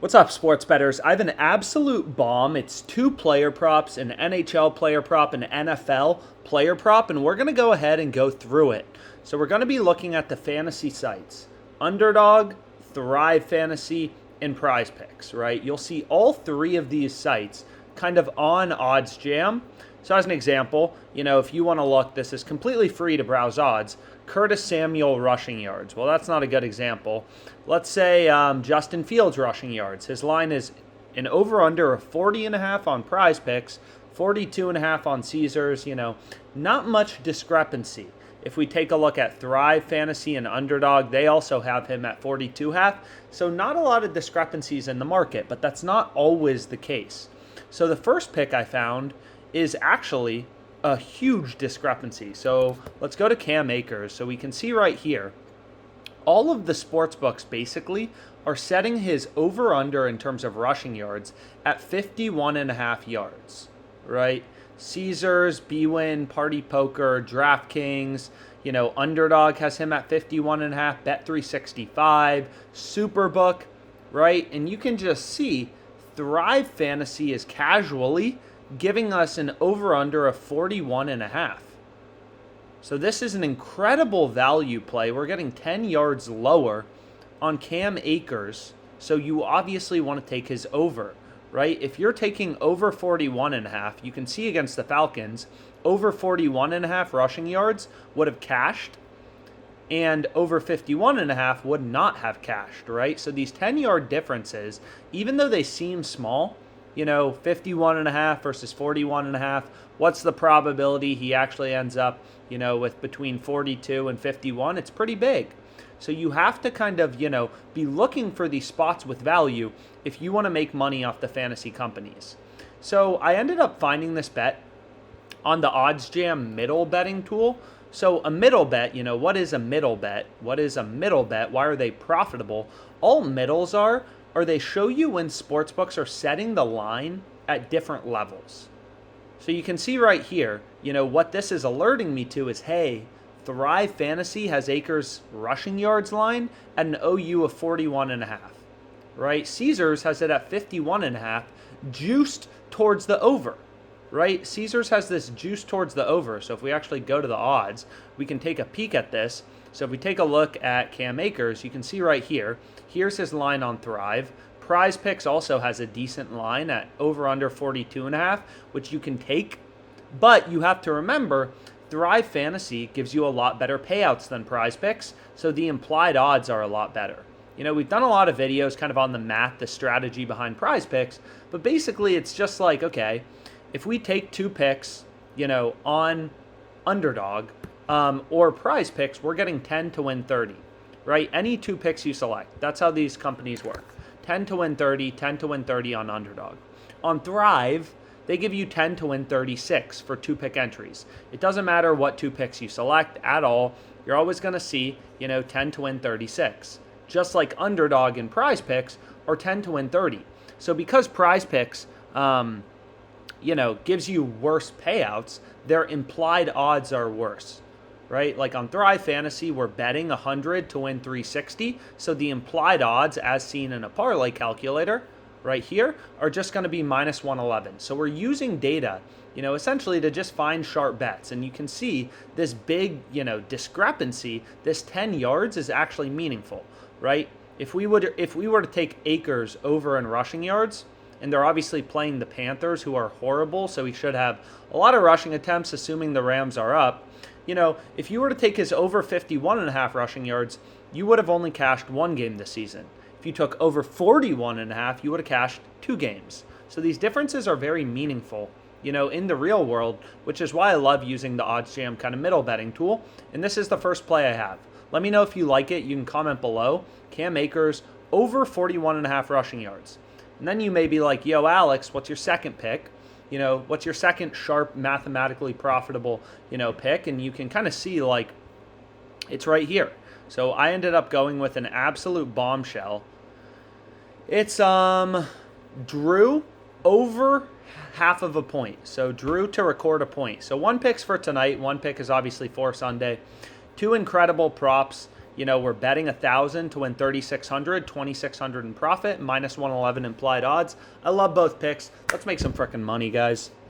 What's up, sports bettors? I have an absolute bomb. It's two player props, an NHL player prop, an NFL player prop, and we're going to go ahead and go through it. So we're going to be looking at the fantasy sites, Underdog, ThriveFantasy, and PrizePicks, right? You'll see all three of these sites kind of on OddsJam. So as an example, if you want to look, this is completely free to browse odds. Curtis Samuel rushing yards. Well, that's not a good example. Let's say Justin Fields rushing yards. His line is an over-under of 40.5 on PrizePicks, 42.5 on Caesars. Not much discrepancy. If we take a look at ThriveFantasy and Underdog, they also have him at 42.5. So not a lot of discrepancies in the market, but that's not always the case. So the first pick I found is actually a huge discrepancy. So let's go to Cam Akers. So we can see right here, all of the sportsbooks basically are setting his over-under in terms of rushing yards at 51.5 yards, right? Caesars, Bwin, Party Poker, DraftKings, Underdog has him at 51.5, Bet365, Superbook, right? And you can just see Thrive Fantasy is casually giving us an over-under of 41.5. So this is an incredible value play. We're getting 10 yards lower on Cam Akers. So you obviously want to take his over, right? If you're taking over 41.5, you can see against the Falcons, over 41.5 rushing yards would have cashed, and over 51.5 would not have cashed, right? So these 10-yard differences, even though they seem small, 51.5 versus 41.5, what's the probability he actually ends up, with between 42 and 51? It's pretty big. So you have to kind of, be looking for these spots with value if you want to make money off the fantasy companies. So I ended up finding this bet on the OddsJam Middle Betting Tool. So a middle bet, what is a middle bet? What is a middle bet? Why are they profitable? All middles are they show you when sportsbooks are setting the line at different levels. So you can see right here, what this is alerting me to is, hey, Thrive Fantasy has Akers rushing yards line at an OU of 41.5, right? Caesars has it at 51.5, juiced towards the over, right? Caesars has this juice towards the over. So if we actually go to the odds, we can take a peek at this. So if we take a look at Cam Akers, you can see right here, here's his line on Thrive. PrizePicks also has a decent line at over under 42.5, which you can take. But you have to remember, Thrive Fantasy gives you a lot better payouts than PrizePicks, so the implied odds are a lot better. We've done a lot of videos kind of on the math, the strategy behind PrizePicks, but basically it's just like, okay, if we take two picks, on Underdog or PrizePicks, we're getting 10 to win 30, right? Any two picks you select. That's how these companies work. 10 to win 30, 10 to win 30 on Underdog. On Thrive, they give you 10 to win 36 for two pick entries. It doesn't matter what two picks you select at all. You're always going to see, 10 to win 36. Just like Underdog and PrizePicks are 10 to win 30. So because PrizePicks, gives you worse payouts, their implied odds are worse, right? Like on Thrive Fantasy, we're betting 100 to win 360. So the implied odds, as seen in a parlay calculator right here, are just going to be minus 111. So we're using data, essentially to just find sharp bets. And you can see this big, discrepancy. This 10 yards is actually meaningful, right? If we were to take Akers over in rushing yards, and they're obviously playing the Panthers, who are horrible, so he should have a lot of rushing attempts, assuming the Rams are up. If you were to take his over 51.5 rushing yards, you would have only cashed one game this season. If you took over 41.5, you would have cashed two games. So these differences are very meaningful, in the real world, which is why I love using the OddsJam kind of middle betting tool. And this is the first play I have. Let me know if you like it. You can comment below. Cam Akers, over 41.5 rushing yards. And then you may be like, yo, Alex, what's your second pick? What's your second sharp, mathematically profitable, pick? And you can kind of see, like, it's right here. So I ended up going with an absolute bombshell. It's Drew over half of a point. So Drew to record a point. So one pick's for tonight. One pick is obviously for Sunday. Two incredible props. You know, we're betting 1,000 to win 3,600, 2,600 in profit, minus 111 implied odds. I love both picks. Let's make some freaking money, guys.